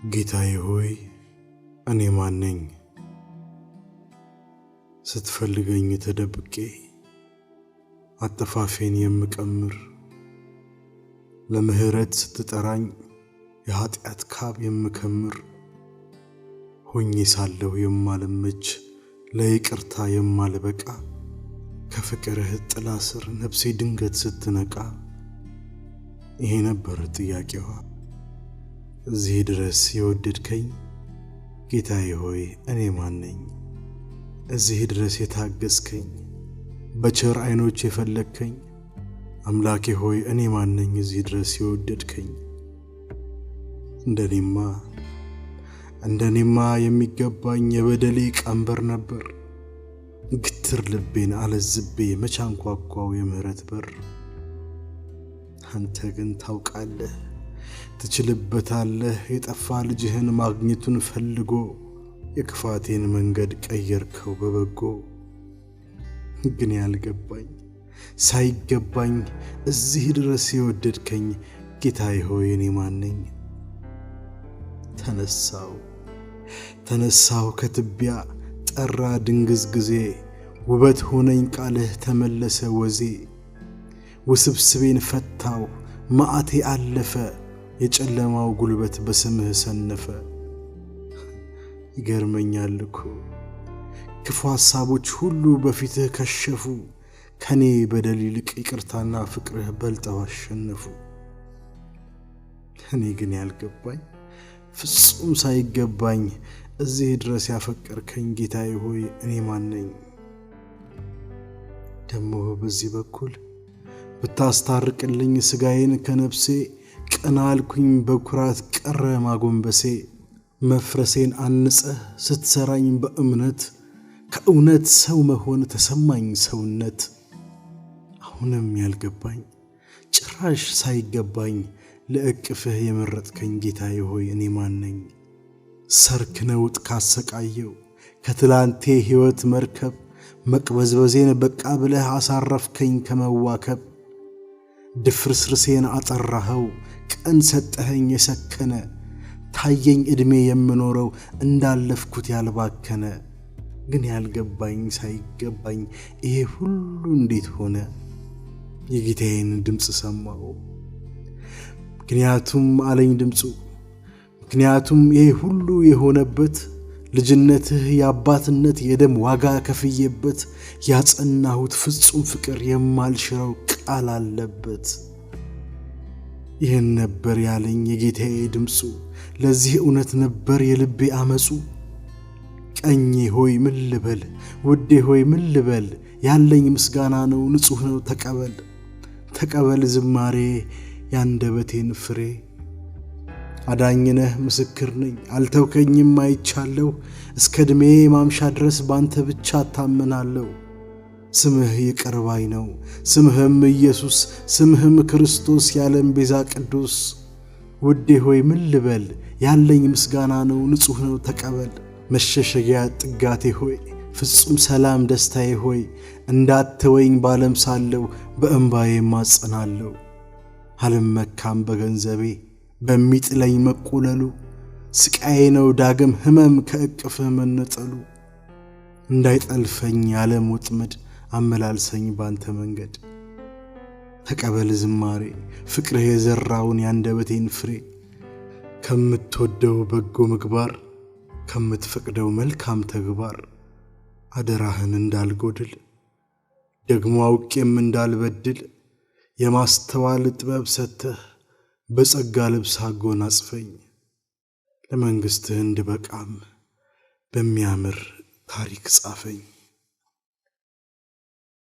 ጌታዬ ሆይ እኔ ማን ነኝ? ስትፈልገኝ ተደብቄ አጠፋፌን የምቀምር ለምህረት ስትጠራኝ የኃጢአት ካብ የምከምር ሆኜ ሳለሁ የማልመች ለይቅርታ የማልበቃ ከፍቅርህ ጥላ ስር ነፍሴ ድንገት ስትነቃ ይሄ ነበር ጥያቄዋ። እዚህ ድረስ የወደድከኝ ጌታዬ ሆይ እኔ ማን ነኝ? እዚህ ድረስ የታገስከኝ በቸር አይኖች የፈለግከኝ አምላኬ ሆይ እኔ ማን ነኝ? እዚህ ድረስ የወደድከኝ እንደኔማ የሚገባኝ የበደሌ ቀንበር ነበር። ግትር ልቤን አለዝቤ መቻንኳኳው የምህረት በር። አንተ ግን ታውቃለህ፣ ትችልበታለህ። የጠፋ ልጅህን ማግኘቱን ፈልጎ የክፋቴን መንገድ ቀየርከው በበጎ። ግን ያልገባኝ ሳይገባኝ እዚህ ድረስ የወደድከኝ ጌታዬ ሆይ እኔ ማን ነኝ? ተነሳው ከትቢያ ጠራ ድንግዝ ጊዜ ውበት ሆነኝ ቃልህ ተመለሰ ወዜ። ውስብስቤን ፈታው ማዕቴ አለፈ የጨለማው ጉልበት በስምህ ሰነፈ። ይገርመኛል እኮ ክፉ ሐሳቦች ሁሉ በፊትህ ከሸፉ። ከኔ በደል ይልቅ ይቅርታና ፍቅርህ በልጠው አሸነፉ። እኔ ግን ያልገባኝ ፍጹም ሳይገባኝ እዚህ ድረስ ያፈቀርከኝ ጌታዬ ሆይ እኔ ማን ነኝ? ደሞ በዚህ በኩል ብታስታርቅልኝ ስጋዬን ከነፍሴ ቀና አልኩኝ በኩራት ቀረ ማጎንበሴ። መፍረሴን አንጸህ ስትሰራኝ በእምነት ከእውነት ሰው መሆን ተሰማኝ ሰውነት። አሁንም ያልገባኝ ጭራሽ ሳይገባኝ ለእቅፍህ የመረጥከኝ ጌታዬ ሆይ እኔ ማን ነኝ? ሰርክ ነውጥ ካሰቃየው ከትላንቴ ሕይወት መርከብ መቅበዝበዜን በቃ ብለህ አሳረፍከኝ ከመዋከብ። ድፍርስርሴን አጠራኸው ቀን ሰጠኸኝ የሰከነ ታየኝ ዕድሜ የምኖረው እንዳለፍኩት ያልባከነ። ግን ያልገባኝ ሳይገባኝ ይሄ ሁሉ እንዴት ሆነ? የጌታዬን ድምፅ ሰማው ምክንያቱም አለኝ ድምፁ። ምክንያቱም ይሄ ሁሉ የሆነበት ልጅነትህ የአባትነት የደም ዋጋ ከፍዬበት ያጸናሁት ፍጹም ፍቅር የማልሽረው ቃል አለበት። ይህን ነበር ያለኝ የጌታዬ ድምፁ። ለዚህ እውነት ነበር የልቤ አመፁ። ቀኜ ሆይ ምን ልበል፣ ውዴ ሆይ ምን ልበል? ያለኝ ምስጋና ነው ንጹሕ ነው ተቀበል ዝማሬ ያንደበቴን ፍሬ። አዳኝነህ ምስክር ነኝ አልተውከኝም አይቻለሁ። እስከ ዕድሜ ማምሻ ድረስ ባንተ ብቻ እታመናለሁ። ስምህ ይቅር ባይ ነው ስምህም ኢየሱስ፣ ስምህም ክርስቶስ የዓለም ቤዛ ቅዱስ። ውዴ ሆይ ምን ልበል? ያለኝ ምስጋና ነው ንጹሕ ነው ተቀበል። መሸሸጊያ ጥጋቴ ሆይ ፍጹም ሰላም ደስታዬ ሆይ እንዳትተወኝ ባለም ሳለሁ በእንባዬ ማጸናለሁ። አልመካም በገንዘቤ በሚጥለኝ መቆለሉ። ስቃዬ ነው ዳግም ሕመም ከእቅፍህ መነጠሉ። እንዳይጠልፈኝ ያለም ወጥመድ አመላልሰኝ ባንተ መንገድ። ተቀበል ዝማሬ ፍቅርህ የዘራውን ያንደበቴን ፍሬ። ከምትወደው በጎ ምግባር ከምትፈቅደው መልካም ተግባር አደራህን እንዳልጎድል ደግሞ አውቄም እንዳልበድል የማስተዋል ጥበብ ሰጥተህ በጸጋ ልብስ አጎናጽፈኝ። ለመንግሥትህ እንድበቃም በሚያምር ታሪክ ጻፈኝ።